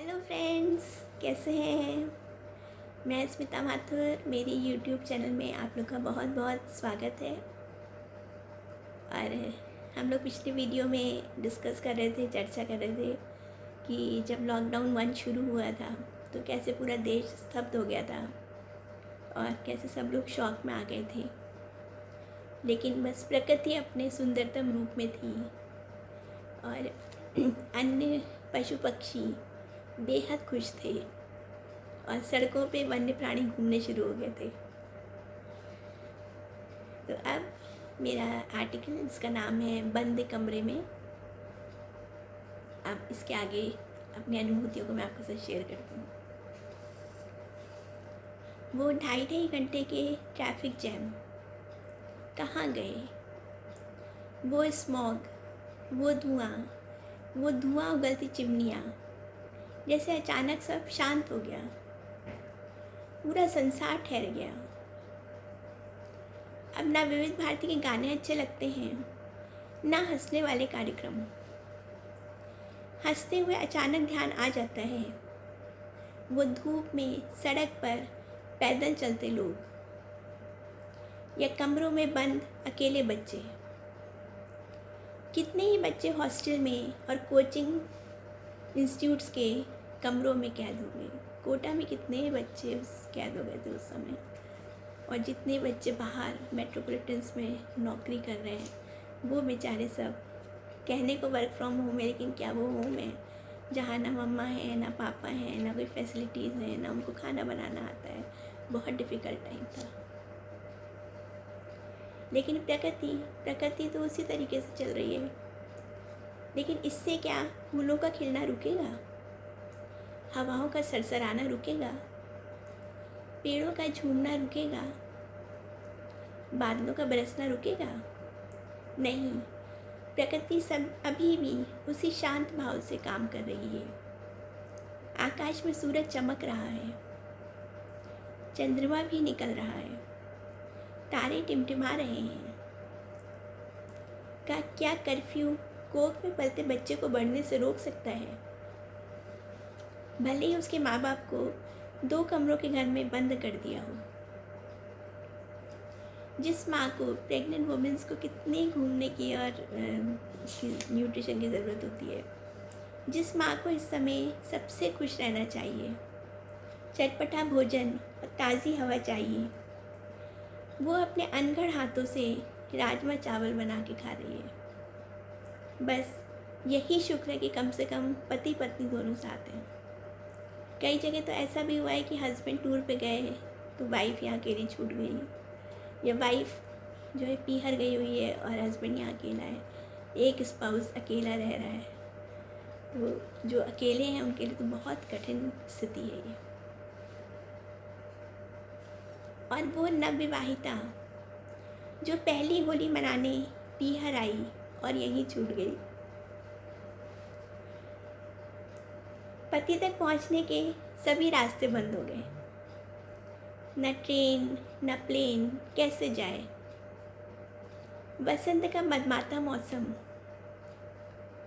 Hello friends, कैसे हैं। मैं स्मिता माथुर, मेरी यूट्यूब चैनल में आप लोग का बहुत बहुत स्वागत है। और हम लोग पिछले वीडियो में डिस्कस कर रहे थे, चर्चा कर रहे थे कि जब लॉकडाउन 1 शुरू हुआ था तो कैसे पूरा देश स्तब्ध हो गया था और कैसे सब लोग शॉक में आ गए थे। लेकिन बस प्रकृति अपने सुंदरतम रूप में थी और अन्य पशु पक्षी बेहद खुश थे और सड़कों पे वन्य प्राणी घूमने शुरू हो गए थे। तो अब मेरा आर्टिकल, इसका नाम है बंद कमरे में। अब इसके आगे अपनी अनुभूतियों को मैं आपके साथ शेयर करती हूँ। वो ढाई ढाई घंटे के ट्रैफिक जैम कहाँ गए? वो स्मॉग, वो धुआं उगलती चिमनियाँ, जैसे अचानक सब शांत हो गया, पूरा संसार ठहर गया। अब ना विविध भारती के गाने अच्छे लगते हैं, ना हंसने वाले कार्यक्रम। हंसते हुए अचानक ध्यान आ जाता है वो धूप में सड़क पर पैदल चलते लोग, या कमरों में बंद अकेले बच्चे। कितने ही बच्चे हॉस्टल में और कोचिंग इंस्टीट्यूट्स के कमरों में कैद हो गए। कोटा में कितने बच्चे कैद हो गए थे उस समय। और जितने बच्चे बाहर मेट्रोपॉलिटन्स में नौकरी कर रहे हैं, वो बेचारे सब कहने को वर्क फ्रॉम होम है, लेकिन क्या वो होम है जहाँ ना मम्मा है, ना पापा हैं, ना कोई फैसिलिटीज़ हैं, ना उनको खाना बनाना आता है। बहुत डिफ़िकल्ट टाइम था। लेकिन प्रकृति तो उसी तरीके से चल रही है। लेकिन इससे क्या फूलों का खिलना रुकेगा? हवाओं का सरसराना रुकेगा? पेड़ों का झूमना रुकेगा? बादलों का बरसना रुकेगा? नहीं, प्रकृति सब अभी भी उसी शांत भाव से काम कर रही है। आकाश में सूरज चमक रहा है, चंद्रमा भी निकल रहा है, तारे टिमटिमा रहे हैं। क्या कर्फ्यू कोख में पलते बच्चे को बढ़ने से रोक सकता है? भले ही उसके माँ बाप को 2 कमरों के घर में बंद कर दिया हो। जिस माँ को, प्रेग्नेंट वुमेंस को कितनी घूमने की और न्यूट्रिशन की ज़रूरत होती है, जिस माँ को इस समय सबसे खुश रहना चाहिए, चटपटा भोजन और ताज़ी हवा चाहिए, वो अपने अनगढ़ हाथों से राजमा चावल बना के खा रही है। बस यही शुक्र है कि कम से कम पति पत्नी दोनों साथ हैं। कई जगह तो ऐसा भी हुआ है कि हस्बैंड टूर पे गए तो वाइफ यहाँ अकेली छूट गई, या वाइफ जो है पीहर गई हुई है और हस्बैंड यहाँ अकेला है। एक स्पाउस अकेला रह रहा है। तो जो अकेले हैं उनके लिए तो बहुत कठिन स्थिति है ये। और वो नवविवाहिता जो पहली होली मनाने पीहर आई और यहीं छूट गई। पति तक पहुंचने के सभी रास्ते बंद हो गए। न ट्रेन न प्लेन, कैसे जाए? बसंत का मदमाता मौसम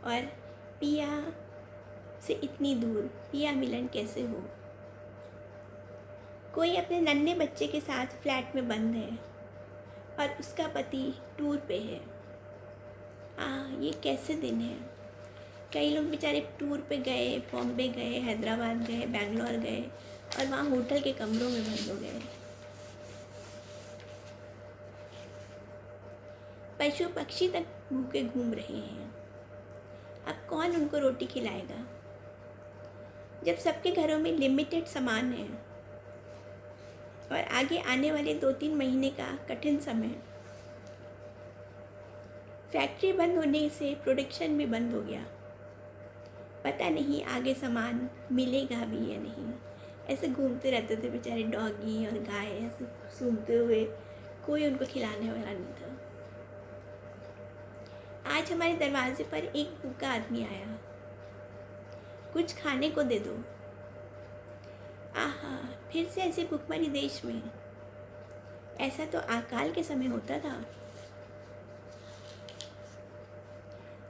और पिया से इतनी दूर, पिया मिलन कैसे हो? कोई अपने नन्हे बच्चे के साथ फ्लैट में बंद है और उसका पति टूर पे है। ये कैसे दिन है। कई लोग बेचारे टूर पे गए, बॉम्बे गए, हैदराबाद गए, बैंगलोर गए और वहाँ होटल के कमरों में बंद हो गए। पशु पक्षी तक भूखे घूम रहे हैं। अब कौन उनको रोटी खिलाएगा? जब सबके घरों में लिमिटेड सामान है और आगे आने वाले 2-3 महीने का कठिन समय। फैक्ट्री बंद होने से प्रोडक्शन भी बंद हो गया। पता नहीं आगे सामान मिलेगा भी या नहीं। ऐसे घूमते रहते थे बेचारे डॉगी और गाय, ऐसे सूंघते हुए, कोई उनको खिलाने वाला नहीं था। आज हमारे दरवाजे पर एक भूखा आदमी आया, कुछ खाने को दे दो। आहा, फिर से ऐसी भूखमरी देश में। ऐसा तो अकाल के समय होता था।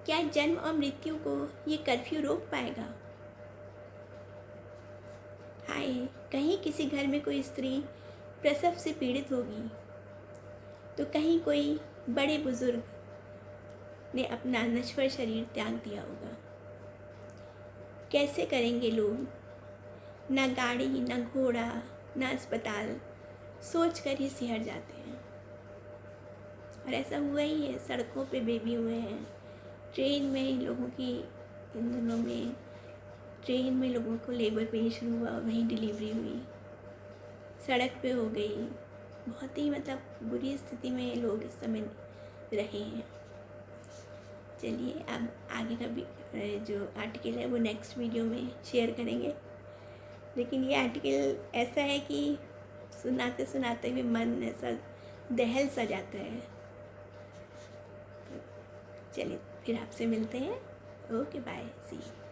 क्या जन्म और मृत्यु को ये कर्फ्यू रोक पाएगा? कहीं किसी घर में कोई स्त्री प्रसव से पीड़ित होगी, तो कहीं कोई बड़े बुजुर्ग ने अपना नश्वर शरीर त्याग दिया होगा। कैसे करेंगे लोग? ना गाड़ी, ना घोड़ा, ना अस्पताल, सोच कर ही सिहर जाते हैं। और ऐसा हुआ ही है, सड़कों पे बेबी हुए हैं, ट्रेन में लोगों की, इन दिनों में ट्रेन में लोगों को लेबर पेन शुरू हुआ, वहीं डिलीवरी हुई, सड़क पे हो गई। बहुत ही मतलब बुरी स्थिति में लोग इस समय रहे हैं। चलिए अब आगे का भी जो आर्टिकल है वो नेक्स्ट वीडियो में शेयर करेंगे। लेकिन ये आर्टिकल ऐसा है कि सुनाते सुनाते भी मन ऐसा दहल सा जाता है। चलिए फिर आपसे मिलते हैं। Okay bye, see you.